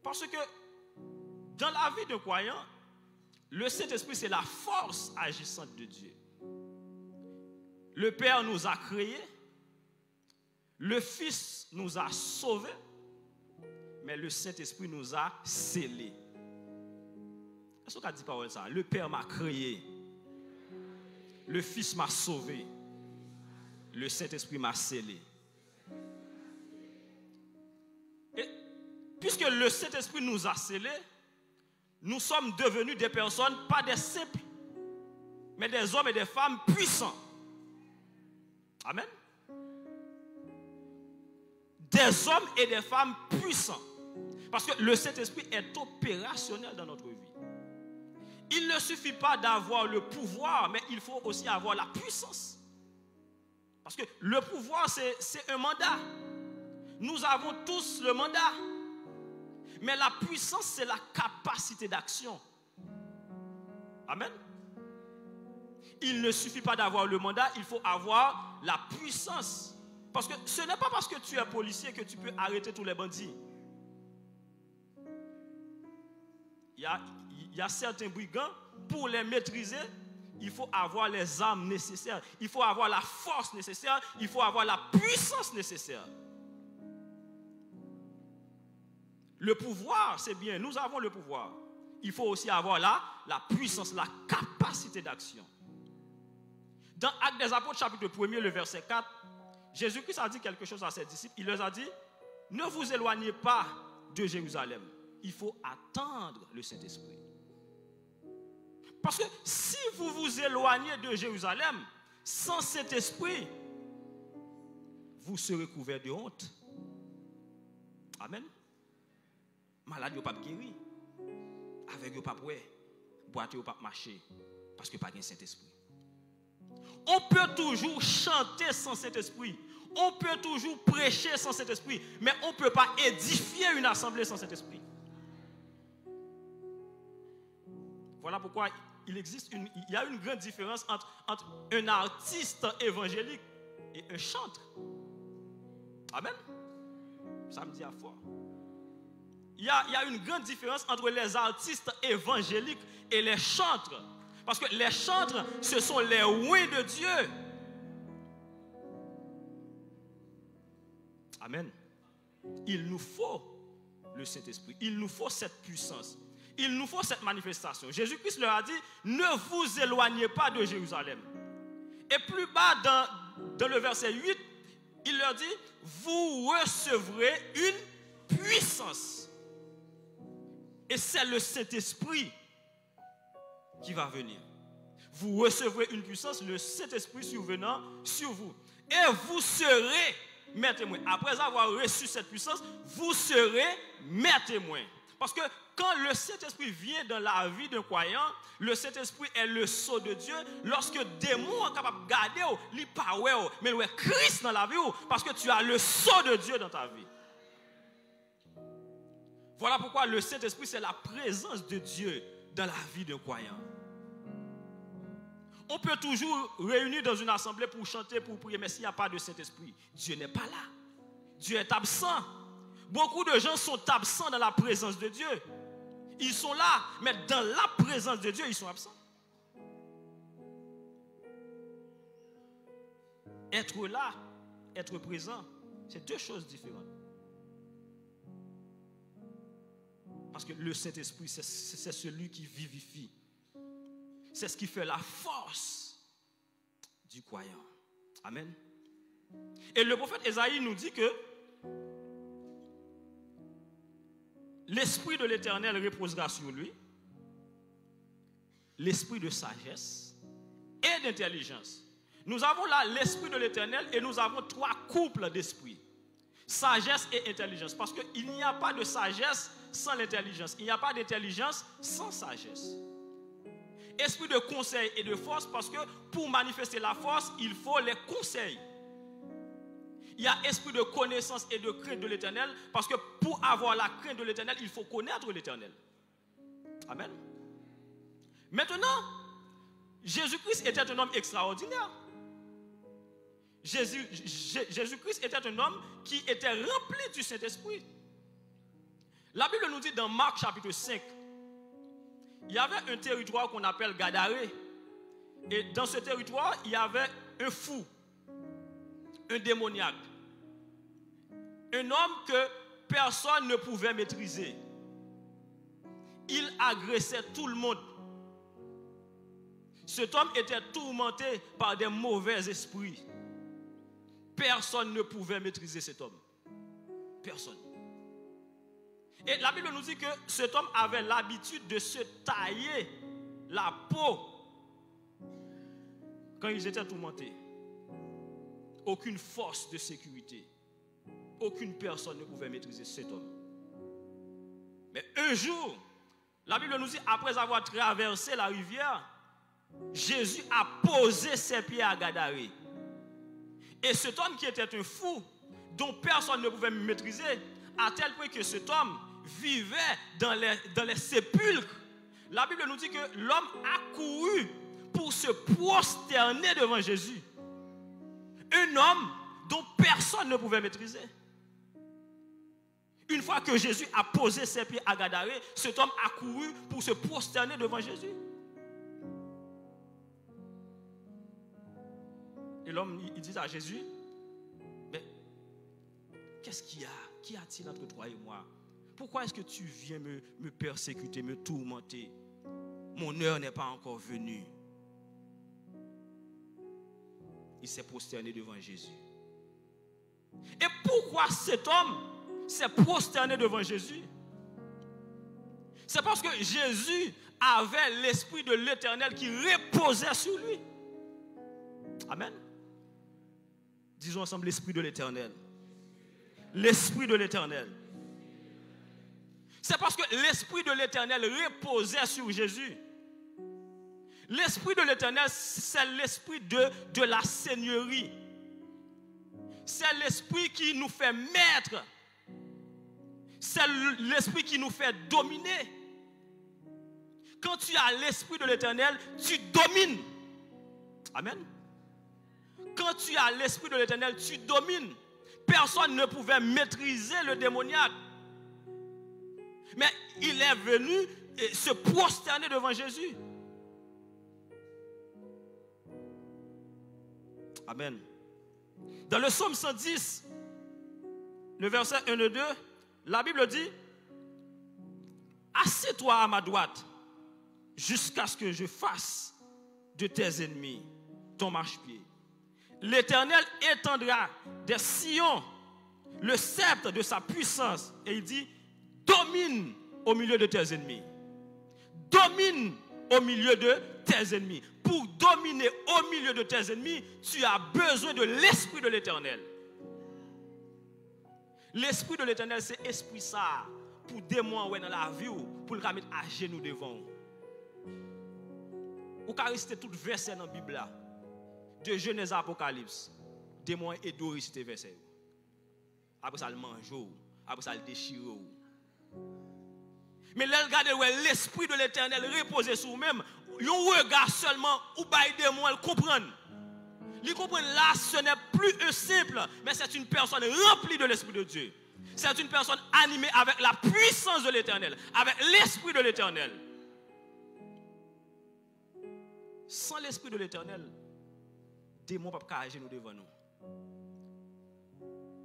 Parce que dans la vie d'un croyant, le Saint-Esprit, c'est la force agissante de Dieu. Le Père nous a créés, le Fils nous a sauvés, mais le Saint-Esprit nous a scellés. Est-ce qu'on a dit parole ça? Le Père m'a créé, le Fils m'a sauvé, le Saint-Esprit m'a scellé. Et puisque le Saint-Esprit nous a scellés, nous sommes devenus des personnes, pas des simples, mais des hommes et des femmes puissants. Amen. Des hommes et des femmes puissants. Parce que le Saint-Esprit est opérationnel dans notre vie. Il ne suffit pas d'avoir le pouvoir, mais il faut aussi avoir la puissance. Parce que le pouvoir, c'est un mandat. Nous avons tous le mandat. Mais la puissance, c'est la capacité d'action. Amen. Il ne suffit pas d'avoir le mandat, il faut avoir la puissance. Parce que ce n'est pas parce que tu es policier que tu peux arrêter tous les bandits. Il y a certains brigands, pour les maîtriser, il faut avoir les armes nécessaires, il faut avoir la force nécessaire, il faut avoir la puissance nécessaire. Le pouvoir, c'est bien, nous avons le pouvoir. Il faut aussi avoir la puissance, la capacité d'action. Dans Actes des Apôtres, chapitre 1er, le verset 4, Jésus-Christ a dit quelque chose à ses disciples. Il leur a dit, ne vous éloignez pas de Jérusalem. Il faut attendre le Saint-Esprit. Parce que si vous vous éloignez de Jérusalem, sans Saint-Esprit, vous serez couverts de honte. Amen. Malade, vous ne pouvez pas guérir. Avec vous ne pouvez pas boiter, vous ne pouvez pas marcher. Parce que pas de Saint-Esprit. On peut toujours chanter sans Saint-Esprit. On peut toujours prêcher sans Saint-Esprit. Mais on ne peut pas édifier une assemblée sans Saint-Esprit. Voilà pourquoi il y a une grande différence entre un artiste évangélique et un chanteur. Amen. Ça me dit à foi. Il y a une grande différence entre les artistes évangéliques et les chantres. Parce que les chantres, ce sont les ouïes de Dieu. Amen. Il nous faut le Saint-Esprit. Il nous faut cette puissance. Il nous faut cette manifestation. Jésus-Christ leur a dit, ne vous éloignez pas de Jérusalem. Et plus bas dans le verset 8, il leur dit, vous recevrez une puissance. Et c'est le Saint-Esprit qui va venir. Vous recevrez une puissance, le Saint-Esprit survenant sur vous. Et vous serez mes témoins. Après avoir reçu cette puissance, vous serez mes témoins. Parce que quand le Saint-Esprit vient dans la vie d'un croyant, le Saint-Esprit est le sceau de Dieu. Lorsque des démons sont capables de garder, ils parlent, mais il y a Christ dans la vie, parce que tu as le sceau de Dieu dans ta vie. Voilà pourquoi le Saint-Esprit, c'est la présence de Dieu dans la vie d'un croyant. On peut toujours réunir dans une assemblée pour chanter, pour prier, mais s'il n'y a pas de Saint-Esprit, Dieu n'est pas là. Dieu est absent. Beaucoup de gens sont absents dans la présence de Dieu. Ils sont là, mais dans la présence de Dieu, ils sont absents. Être là, être présent, c'est deux choses différentes. Parce que le Saint-Esprit, c'est celui qui vivifie. C'est ce qui fait la force du croyant. Amen. Et le prophète Ésaïe nous dit que l'Esprit de l'Éternel reposera sur lui, l'Esprit de sagesse et d'intelligence. Nous avons là l'Esprit de l'Éternel et nous avons trois couples d'esprit. Sagesse et intelligence. Parce qu'il n'y a pas de sagesse sans l'intelligence. Il n'y a pas d'intelligence sans sagesse. Esprit de conseil et de force, parce que pour manifester la force, il faut les conseils. Il y a esprit de connaissance et de crainte de l'Éternel, parce que pour avoir la crainte de l'Éternel, il faut connaître l'Éternel. Amen. Maintenant, Jésus-Christ était un homme extraordinaire. Jésus-Christ était un homme qui était rempli du Saint-Esprit. La Bible nous dit dans Marc chapitre 5, il y avait un territoire qu'on appelle Gadaré. Et dans ce territoire, il y avait un fou, un démoniaque. Un homme que personne ne pouvait maîtriser. Il agressait tout le monde. Cet homme était tourmenté par des mauvais esprits. Personne ne pouvait maîtriser cet homme. Personne. Et la Bible nous dit que cet homme avait l'habitude de se tailler la peau quand ils étaient tourmentés. Aucune force de sécurité, aucune personne ne pouvait maîtriser cet homme. Mais un jour, la Bible nous dit, après avoir traversé la rivière, Jésus a posé ses pieds à Gadaré. Et cet homme qui était un fou, dont personne ne pouvait maîtriser, à tel point que cet homme vivait dans les sépulcres. La Bible nous dit que l'homme a couru pour se prosterner devant Jésus. Un homme dont personne ne pouvait maîtriser. Une fois que Jésus a posé ses pieds à Gadaré, cet homme a couru pour se prosterner devant Jésus. Et l'homme, il dit à Jésus, mais qu'est-ce qu'il y a? Qu'y a-t-il entre toi et moi? Pourquoi est-ce que tu viens me persécuter, me tourmenter? Mon heure n'est pas encore venue. Il s'est prosterné devant Jésus. Et pourquoi cet homme s'est prosterné devant Jésus? C'est parce que Jésus avait l'Esprit de l'Éternel qui reposait sur lui. Amen. Disons ensemble l'Esprit de l'Éternel. L'Esprit de l'Éternel. C'est parce que l'Esprit de l'Éternel reposait sur Jésus. L'Esprit de l'Éternel, c'est l'Esprit de la Seigneurie. C'est l'Esprit qui nous fait maître. C'est l'Esprit qui nous fait dominer. Quand tu as l'Esprit de l'Éternel, tu domines. Amen. Quand tu as l'Esprit de l'Éternel, tu domines. Personne ne pouvait maîtriser le démoniaque. Mais il est venu se prosterner devant Jésus. Amen. Dans le psaume 110, le verset 1 et 2, la Bible dit: assieds-toi à ma droite jusqu'à ce que je fasse de tes ennemis ton marchepied. L'Éternel étendra des sillons le sceptre de sa puissance. Et il dit: domine au milieu de tes ennemis. Domine au milieu de tes ennemis. Pour dominer au milieu de tes ennemis, tu as besoin de l'Esprit de l'Éternel. L'Esprit de l'Éternel, c'est esprit ça. Pour démon dans la vie, pour le mettre à genoux devant. Ou qu'à réciter tout verset dans la Bible là. De Genèse à Apocalypse. Démon et d'eau réciter verset. Après ça, le mange. Après ça, le déchire. Mais là, regardez, l'Esprit de l'Éternel reposé sur vous-même. Un regard seulement, ou bail démon, elle comprend. Il comprend là, ce n'est plus un simple, mais c'est une personne remplie de l'Esprit de Dieu. C'est une personne animée avec la puissance de l'Éternel, avec l'Esprit de l'Éternel. Sans l'Esprit de l'Éternel, démon ne peut pas agir devant nous.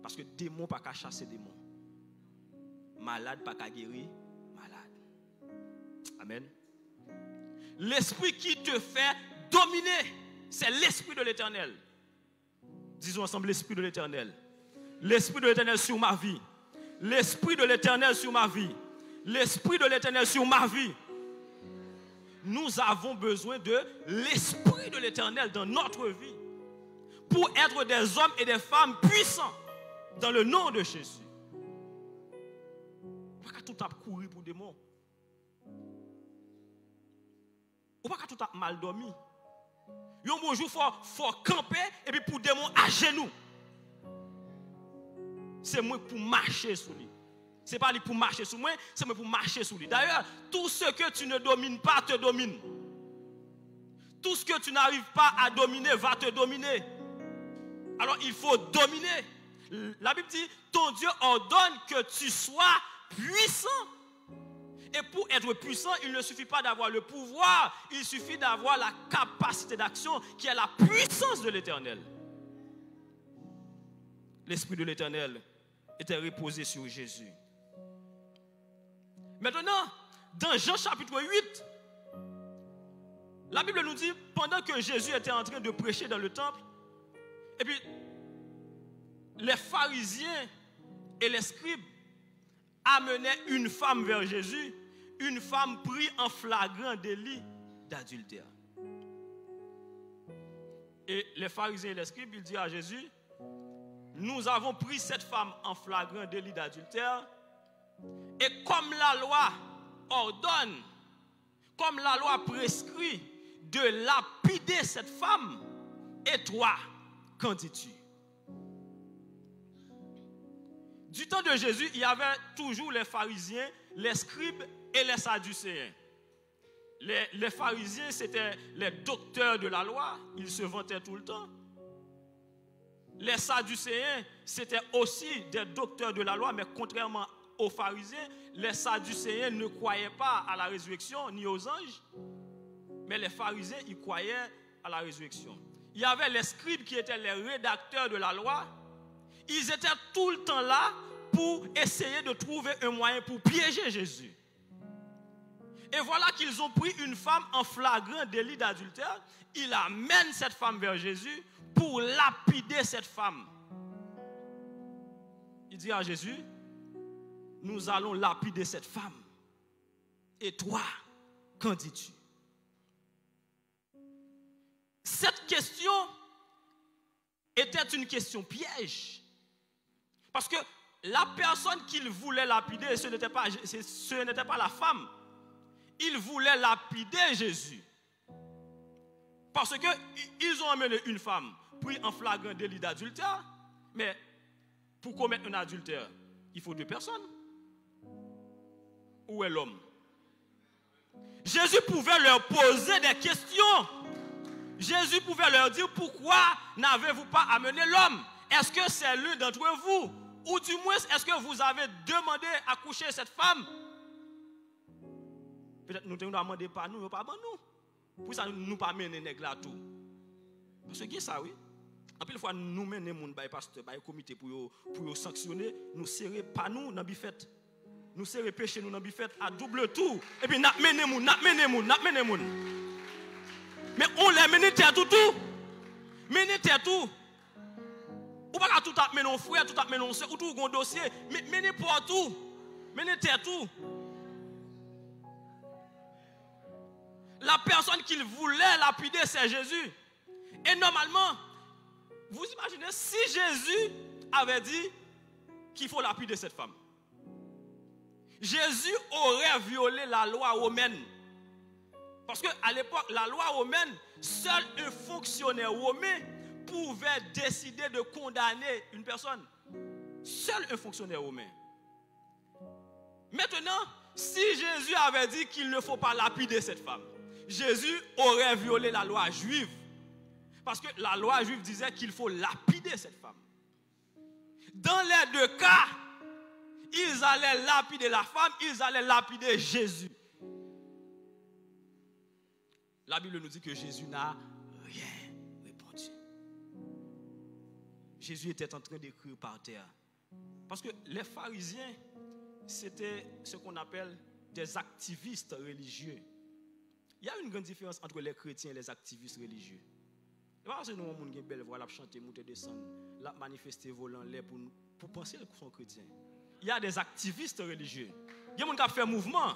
Parce que démon ne peut pas chasser démon. Malade ne peut pas guérir malade. Amen. L'Esprit qui te fait dominer, c'est l'Esprit de l'Éternel. Disons ensemble l'Esprit de l'Éternel. L'Esprit de l'Éternel sur ma vie. L'Esprit de l'Éternel sur ma vie. L'Esprit de l'Éternel sur ma vie. Nous avons besoin de l'Esprit de l'Éternel dans notre vie pour être des hommes et des femmes puissants dans le nom de Jésus. On ne va pas tout courir pour des mots. On ne va pas tout mal dormir. Un bon jour, il faut camper et puis pour des mots à genoux. C'est moi pour marcher sur lui. Ce n'est pas lui pour marcher sur moi, c'est moi pour marcher sur lui. D'ailleurs, tout ce que tu ne domines pas te domine. Tout ce que tu n'arrives pas à dominer va te dominer. Alors il faut dominer. La Bible dit, ton Dieu ordonne que tu sois puissant. Et pour être puissant, il ne suffit pas d'avoir le pouvoir, il suffit d'avoir la capacité d'action qui est la puissance de l'Éternel. L'Esprit de l'Éternel était reposé sur Jésus. Maintenant, dans Jean chapitre 8, la Bible nous dit, pendant que Jésus était en train de prêcher dans le temple, et puis les pharisiens et les scribes amenaient une femme vers Jésus, une femme prise en flagrant délit d'adultère. Et les pharisiens et les scribes, ils disent à Jésus, nous avons pris cette femme en flagrant délit d'adultère, et comme la loi ordonne, comme la loi prescrit de lapider cette femme, et toi, qu'en dis-tu? Du temps de Jésus, il y avait toujours les pharisiens, les scribes et les sadducéens. Les pharisiens, c'était les docteurs de la loi, ils se vantaient tout le temps. Les sadducéens, c'était aussi des docteurs de la loi, mais contrairement aux pharisiens, les sadducéens ne croyaient pas à la résurrection ni aux anges, mais les pharisiens, ils croyaient à la résurrection. Il y avait les scribes qui étaient les rédacteurs de la loi. Ils étaient tout le temps là pour essayer de trouver un moyen pour piéger Jésus. Et voilà qu'ils ont pris une femme en flagrant délit d'adultère. Ils amènent cette femme vers Jésus pour lapider cette femme. Il dit à Jésus, nous allons lapider cette femme. Et toi, qu'en dis-tu? Cette question était une question piège. Parce que la personne qu'il voulait lapider, ce n'était pas la femme. Il voulait lapider Jésus. Parce qu'ils ont amené une femme prise en flagrant délit d'adultère. Mais pour commettre un adultère, il faut deux personnes. Où est l'homme? Jésus pouvait leur poser des questions. Jésus pouvait leur dire, pourquoi n'avez-vous pas amené l'homme? Est-ce que c'est l'un d'entre vous? Ou du moins, est-ce que vous avez demandé à coucher cette femme? Peut-être nous ne demandons pas nous, pas nous. Pour ça, nous ne pas mener les là tout. Parce que ça, oui. En plus, fois, nous menons les gens, les pasteurs, les comités pour sanctionner, nous serrer pas nous dans la bifette. Nous serrer péché nous dans la bifette à double tour. Et puis, nous menons les gens. Mais on les mène tout. Mener tout. Ou pas tout à mener frère, tout à mener soeur, ou tout un dossier, mais mener pour tout. Mener tout. La personne qu'il voulait lapider, c'est Jésus. Et normalement, vous imaginez si Jésus avait dit qu'il faut lapider cette femme. Jésus aurait violé la loi romaine. Parce qu'à l'époque, la loi romaine, seul un fonctionnaire romain pouvait décider de condamner une personne. Seul un fonctionnaire romain. Maintenant, si Jésus avait dit qu'il ne faut pas lapider cette femme, Jésus aurait violé la loi juive. Parce que la loi juive disait qu'il faut lapider cette femme. Dans les deux cas, ils allaient lapider la femme, ils allaient lapider Jésus. La Bible nous dit que Jésus n'a rien répondu. Jésus était en train d'écrire par terre. Parce que les pharisiens, c'était ce qu'on appelle des activistes religieux. Il y a une grande différence entre les chrétiens et les activistes religieux. Parce que nous, on a une belle voix, la chanter, monter, descendre, la manifester, volant l'air pour penser qu'ils sont chrétiens. Il y a des activistes religieux. Il y a des gens qui font mouvement.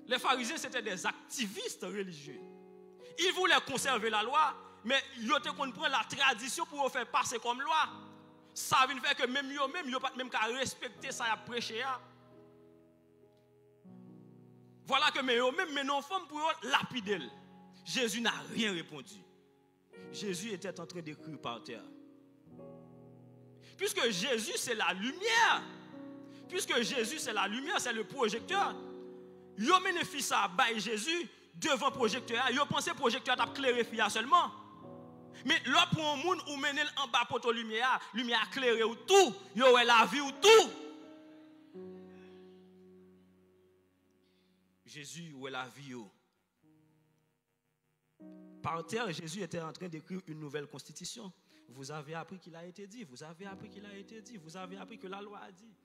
Les pharisiens, c'était des activistes religieux. Ils voulaient conserver la loi, mais ils prennent la tradition pour faire passer comme loi. Ça veut dire que même ils n'ont pas qu'à respecter ça et à prêcher. Voilà que même nos femmes pour lapider. Jésus n'a rien répondu. Jésus était en train d'écrire par terre. Puisque Jésus c'est la lumière. Puisque Jésus c'est la lumière, c'est le projecteur. Ils ont mené fils à bailler Jésus devant le projecteur. Ils ont pensé que le projecteur t'a clarifié seulement. Mais là pour un monde où mener en bas pour la lumière clairée ou tout, il y aurait la vie ou tout. Jésus, où est la vie? Par terre, Jésus était en train d'écrire une nouvelle constitution. Vous avez appris qu'il a été dit, vous avez appris qu'il a été dit, vous avez appris que la loi a dit.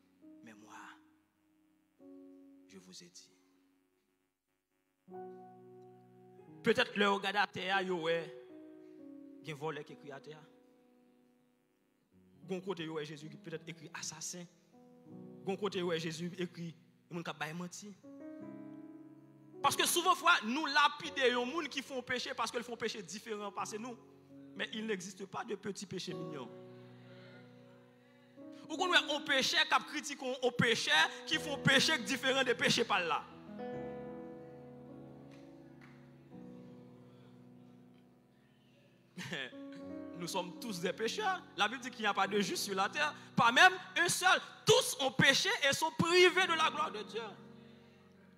Mais moi, je vous ai dit. Peut-être le regard à terre, il y a un volet qui écrit à terre. Gon côté où Jésus qui peut-être écrit assassin. Gon côté où Jésus écrit moun ka bay menti. Parce que souvent fois nous lapidons les gens qui font péché parce qu'ils font péché différent parce que nous. Mais il n'existe pas de petits péchés mignons. Ou qu'on on péché qui critiquent on péché qui font péché différent des péchés par là. Nous sommes tous des pécheurs. La Bible dit qu'il n'y a pas de juste sur la terre. Pas même un seul. Tous ont péché et sont privés de la gloire de Dieu.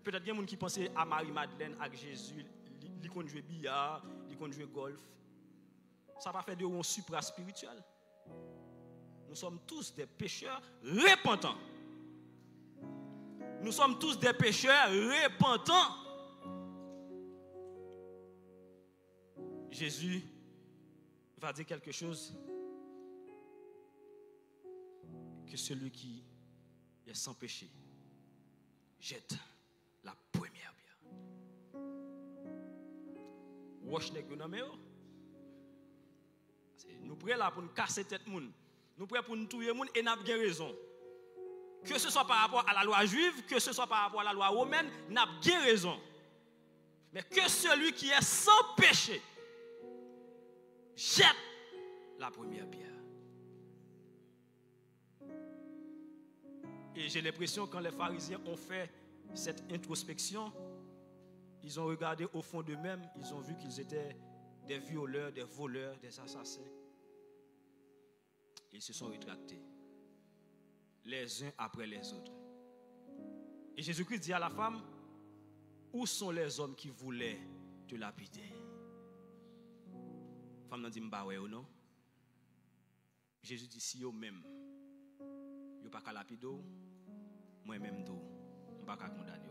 Peut-être qu'il y a des gens qui pensent à Marie-Madeleine, à Jésus. Ils connaissent jouer billard, ils connaissent jouer golf. Ça va faire de nous supra-spirituel. Nous sommes tous des pécheurs repentants. Nous sommes tous des pécheurs repentants. Jésus va dire quelque chose que celui qui est sans péché jette la première pierre. Nous prêts là pour nous casser tête moun. Nous prêts pour nous tuer moun et n'a pas raison. Que ce soit par rapport à la loi juive, que ce soit par rapport à la loi romaine, n'a pas raison. Mais que celui qui est sans péché jette la première pierre. Et j'ai l'impression que quand les pharisiens ont fait cette introspection, ils ont regardé au fond d'eux-mêmes, ils ont vu qu'ils étaient des violeurs, des voleurs, des assassins. Ils se sont rétractés, les uns après les autres. Et Jésus-Christ dit à la femme, où sont les hommes qui voulaient te lapider? La femme n'a dit, bah ouais ou non? Jésus dit, si yo même, yo pas qu'à lapido, moi-même, je ne pas condamner.